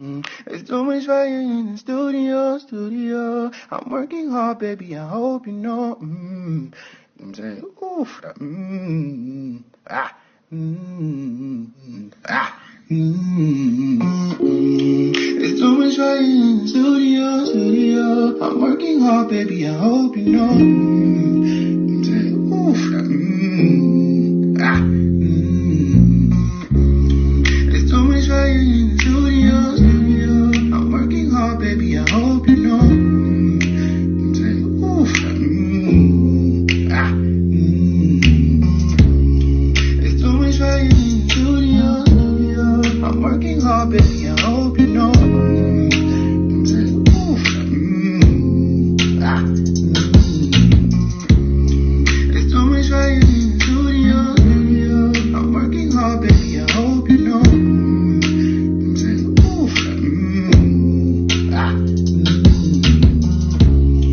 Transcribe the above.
There's too much fire in the studio. I'm working hard, baby, I hope you know. I'm saying, oof, There's too much fire in the studio. I'm working hard, baby, I hope you know.